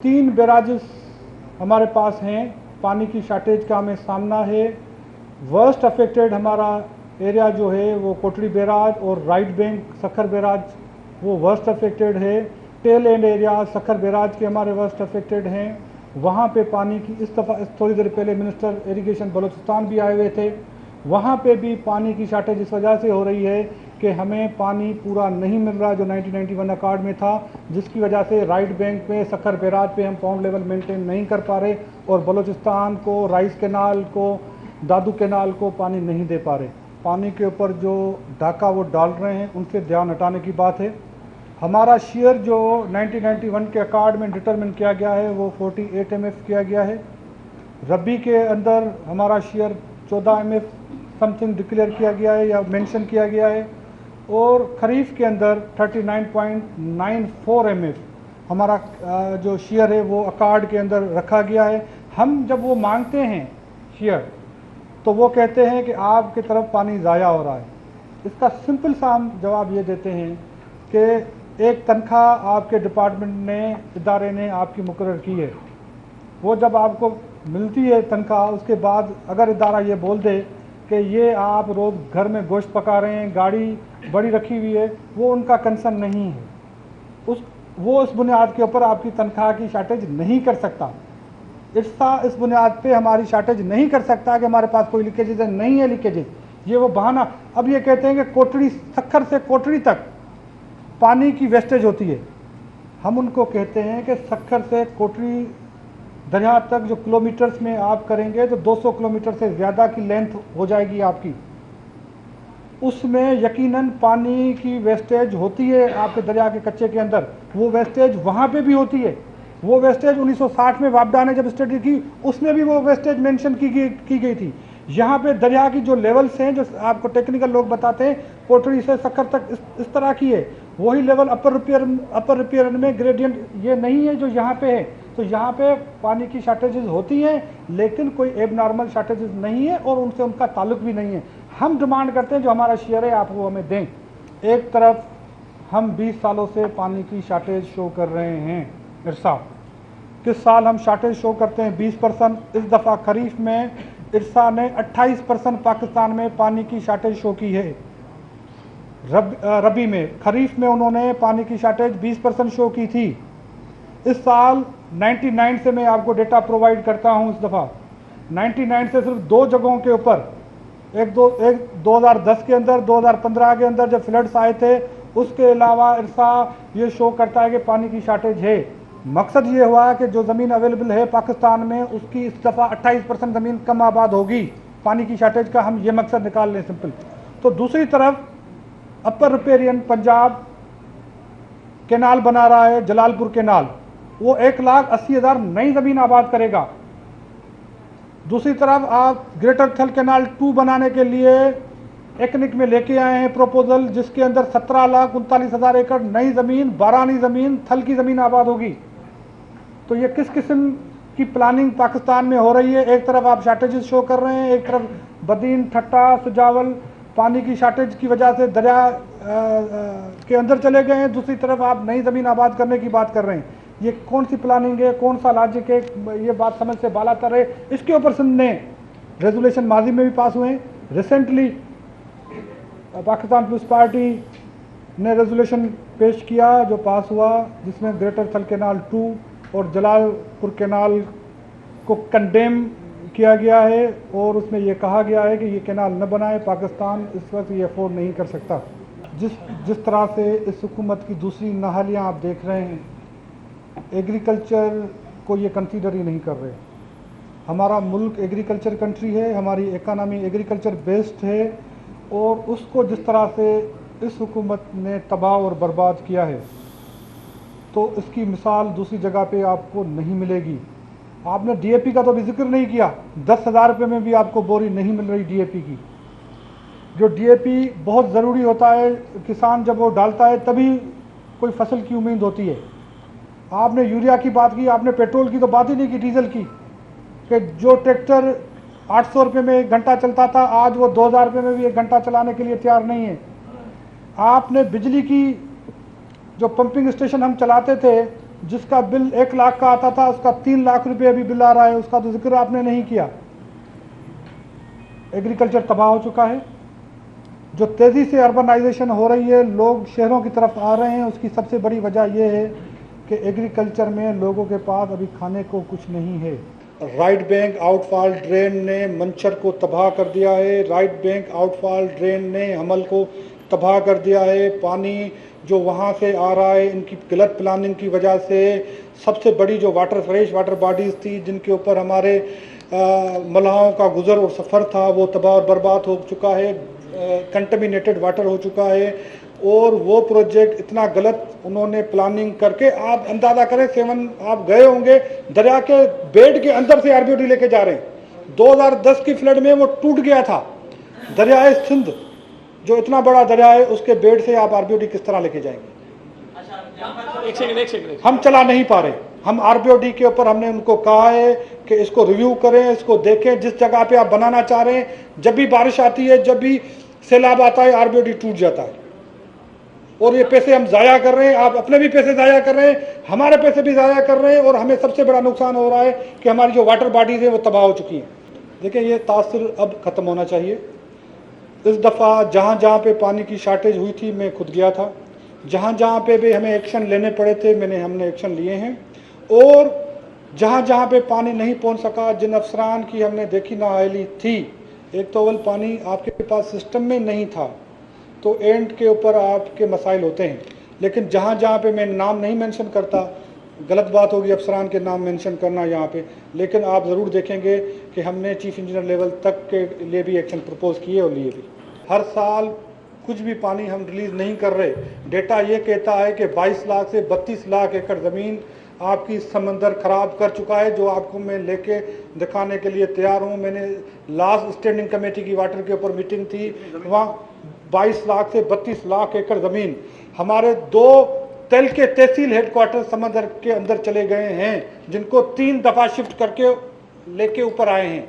तीन बैराजेस हमारे पास हैं। पानी की शार्टेज का हमें सामना है। वर्स्ट अफेक्टेड हमारा एरिया जो है वो कोटड़ी बैराज और राइट बैंक सखर बैराज वो वर्स्ट अफेक्टेड है। Tail end area Sukkur barrage के हमारे वर्स्ट अफेक्टेड हैं। वहाँ पे पानी की इस दफ़ा थोड़ी देर पहले मिनिस्टर इरिगेशन बलूचिस्तान भी आए हुए थे। वहाँ पे भी पानी की शार्टेज इस वजह से हो रही है कि हमें पानी पूरा नहीं मिल रहा जो 1991 अकॉर्ड में था, जिसकी वजह से राइट बैंक पे सखर बैराज पे हम पाउंड लेवल मेंटेन नहीं कर पा रहे और बलूचिस्तान को, राइस कैनाल को, दादू कैनाल को पानी नहीं दे पा रहे। पानी के ऊपर जो डाका वो डाल रहे हैं उनसे ध्यान हटाने की बात है। हमारा शेयर जो 1991 के अकॉर्ड में डिटरमिन किया गया है वो 48 MF किया गया है। रबी के अंदर हमारा शेयर 14 MF समथिंग डिक्लेयर किया गया है या मेंशन किया गया है और खरीफ के अंदर 39.94 MF हमारा जो शेयर है वो अकॉर्ड के अंदर रखा गया है। हम जब वो मांगते हैं शेयर तो वो कहते हैं कि आपकी तरफ पानी ज़ाया हो रहा है। इसका सिंपल सा हम जवाब ये देते हैं कि एक तनख्वाह आपके डिपार्टमेंट ने, इदारे ने आपकी मुकर्रर की है। वो जब आपको मिलती है तनख्वाह, उसके बाद अगर इदारा ये बोल दे कि ये आप रोज़ घर में गोश्त पका रहे हैं, गाड़ी बड़ी रखी हुई है, वो उनका कंसर्न नहीं है। वो उस बुनियाद के ऊपर आपकी तनख्वाह की शार्टेज नहीं कर सकता। इस बुनियाद पे हमारी शार्टेज नहीं कर सकता कि हमारे पास कोई लीकेजेज है, नहीं है लीकेजेज, ये वो बहाना। अब ये कहते हैं कि कोटड़ी सखर से कोटड़ी तक पानी की वेस्टेज होती है। हम उनको कहते हैं कि सखर से कोटड़ी दरिया तक जो किलोमीटर्स में आप करेंगे तो 200 किलोमीटर से ज़्यादा की लेंथ हो जाएगी आपकी। उसमें यकीनन पानी की वेस्टेज होती है आपके दरिया के कच्चे के अंदर, वो वेस्टेज वहाँ पे भी होती है। वो वेस्टेज 1960 में वापडा ने जब स्टडी की उसमें भी वो वेस्टेज मेंशन की गई थी। यहाँ पे दरिया की जो लेवल्स हैं जो आपको टेक्निकल लोग बताते हैं कोटड़ी से सखर तक इस तरह की है। वही लेवल अपर रिपेयर में ग्रेडियंट ये नहीं है जो यहाँ पे है। तो यहाँ पे पानी की शार्टेजेस होती हैं लेकिन कोई एबनॉर्मल शार्टेजेस नहीं है और उनसे उनका ताल्लुक भी नहीं है। हम डिमांड करते हैं जो हमारा शेयर है आप वो हमें दें। एक तरफ हम 20 सालों से पानी की शार्टेज शो कर रहे हैं। इरसा किस साल हम शार्टेज शो करते हैं 20%। इस दफ़ा खरीफ में इरसा ने 28% पाकिस्तान में पानी की शार्टेज शो की है। रबी में, खरीफ में उन्होंने पानी की शार्टेज 20% शो की थी। इस साल 99 से मैं आपको डेटा प्रोवाइड करता हूं। इस दफ़ा 99 से सिर्फ दो जगहों के ऊपर, एक 2010 के अंदर, 2015 के अंदर जब फ्लड्स आए थे, उसके अलावा इरसा ये शो करता है कि पानी की शार्टेज है। मकसद ये हुआ कि जो ज़मीन अवेलेबल है पाकिस्तान में उसकी इस दफ़ा 28% ज़मीन कम आबाद होगी। पानी की शार्टेज का हम ये मकसद निकाल लें सिंपल। तो दूसरी तरफ अपर रिपेरियन पंजाब कैनाल बना रहा है, जलालपुर कैनाल, वो 1,80,000 नई ज़मीन आबाद करेगा। दूसरी तरफ आप ग्रेटर थल कैनाल 2 बनाने के लिए एकनिक में लेके आए हैं प्रपोजल, जिसके अंदर 17,39,000 एकड़ नई ज़मीन, बारानी ज़मीन, थल की ज़मीन आबाद होगी। तो ये किस किस्म की प्लानिंग पाकिस्तान में हो रही है। एक तरफ आप शार्टेजेस शो कर रहे हैं, एक तरफ बदीन, ठट्टा, सुजावल पानी की शार्टेज की वजह से दरिया के अंदर चले गए हैं, दूसरी तरफ आप नई ज़मीन आबाद करने की बात कर रहे हैं। ये कौन सी प्लानिंग है, कौन सा लॉजिक है, ये बात समझ से बालातर है। इसके ऊपर सिंध रेजोल्यूशन माजी में भी पास हुए हैं। रिसेंटली पाकिस्तान पीपल्स पार्टी ने रेजोल्यूशन पेश किया जो पास हुआ, जिसमें ग्रेटर थल कैनाल 2 और जलालपुर कैनाल को कंडेम किया गया है और उसमें यह कहा गया है कि ये कैनाल न बनाए। पाकिस्तान इस वक्त ये अफोर्ड नहीं कर सकता। जिस तरह से इस हुकूमत की दूसरी नाहलियाँ आप देख रहे हैं, एग्रीकल्चर को ये कंसीडर ही नहीं कर रहे। हमारा मुल्क एग्रीकल्चर कंट्री है, हमारी इकानमी एग्रीकल्चर बेस्ड है और उसको जिस तरह से इस हुकूमत ने तबाह और बर्बाद किया है तो इसकी मिसाल दूसरी जगह पे आपको नहीं मिलेगी। आपने DAP का तो भी जिक्र नहीं किया। 10,000 रुपये में भी आपको बोरी नहीं मिल रही DAP की। जो DAP बहुत ज़रूरी होता है, किसान जब वो डालता है तभी कोई फसल की उम्मीद होती है। आपने यूरिया की बात की, आपने पेट्रोल की तो बात ही नहीं की, डीजल की, कि जो ट्रैक्टर 800 रुपये में 1 घंटा चलता था आज वो 2,000 रुपये में भी 1 घंटा चलाने के लिए तैयार नहीं है। आपने बिजली की जो पंपिंग स्टेशन हम चलाते थे जिसका बिल 1 लाख का आता था उसका 3 लाख रुपए अभी बिल आ रहा है, उसका तो जिक्र आपने नहीं किया। एग्रीकल्चर तबाह हो चुका है। जो तेज़ी से अर्बनाइजेशन हो रही है, लोग शहरों की तरफ आ रहे हैं, उसकी सबसे बड़ी वजह यह है कि एग्रीकल्चर में लोगों के पास अभी खाने को कुछ नहीं है। राइट बैंक आउटफॉल ड्रेन ने मंचर को तबाह कर दिया है। राइट बैंक आउटफॉल ड्रेन ने हमल को तबाह कर दिया है। पानी जो वहाँ से आ रहा है, इनकी गलत प्लानिंग की वजह से सबसे बड़ी जो फ्रेश वाटर बॉडीज़ थी जिनके ऊपर हमारे मलाहों का गुजर और सफ़र था, वो तबाह और बर्बाद हो चुका है, कंटेमिनेटेड वाटर हो चुका है। और वो प्रोजेक्ट इतना गलत उन्होंने प्लानिंग करके, आप अंदाज़ा करें, आप गए होंगे, दरिया के बेड के अंदर से आरबीओडी लेके जा रहे हैं। 2010 की फ्लड में वो टूट गया था। दरियाए सिंध जो इतना बड़ा दरिया है, उसके बेड से आप आरबीओडी किस तरह लेके जाएंगे? एक सेकंड। हम चला नहीं पा रहे। हम आरबीओडी के ऊपर हमने उनको कहा है कि इसको रिव्यू करें, इसको देखें। जिस जगह पे आप बनाना चाह रहे हैं, जब भी बारिश आती है, जब भी सैलाब आता है, आरबीओडी टूट जाता है। और ये पैसे हम ज़ाया कर रहे हैं, आप अपने भी पैसे ज़ाया कर रहे हैं, हमारे पैसे भी ज़ाया कर रहे हैं, और हमें सबसे बड़ा नुकसान हो रहा है कि हमारी जो वाटर बॉडीज़ है वो तबाह हो चुकी हैं। देखिए, ये तासुर अब ख़त्म होना चाहिए। इस दफ़ा जहाँ जहाँ पे पानी की शार्टेज हुई थी, मैं खुद गया था। जहाँ जहाँ पे भी हमें एक्शन लेने पड़े थे, हमने एक्शन लिए हैं। और जहाँ जहाँ पे पानी नहीं पहुँच सका, जिन अफसरान की हमने देखी नाअहली थी, एक तो अव्वल पानी आपके पास सिस्टम में नहीं था, तो एंड के ऊपर आपके मसाइल होते हैं। लेकिन जहाँ जहाँ पे मैं नाम नहीं मेंशन करता, गलत बात होगी अफसरान के नाम मेंशन करना यहाँ पे, लेकिन आप ज़रूर देखेंगे कि हमने चीफ इंजीनियर लेवल तक के लिए भी एक्शन प्रपोज किए और लिए भी। हर साल कुछ भी पानी हम रिलीज़ नहीं कर रहे। डेटा ये कहता है कि 22 लाख से 32 लाख एकड़ ज़मीन आपकी समंदर ख़राब कर चुका है, जो आपको मैं लेके दिखाने के लिए तैयार हूँ। मैंने लास्ट स्टैंडिंग कमेटी की वाटर के ऊपर मीटिंग थी, वहाँ 22 लाख से 32 लाख एकड़ ज़मीन हमारे 2 तेल के तहसील हेडक्वार्टर समंदर के अंदर चले गए हैं, जिनको 3 दफ़ा शिफ्ट करके लेके ऊपर आए हैं।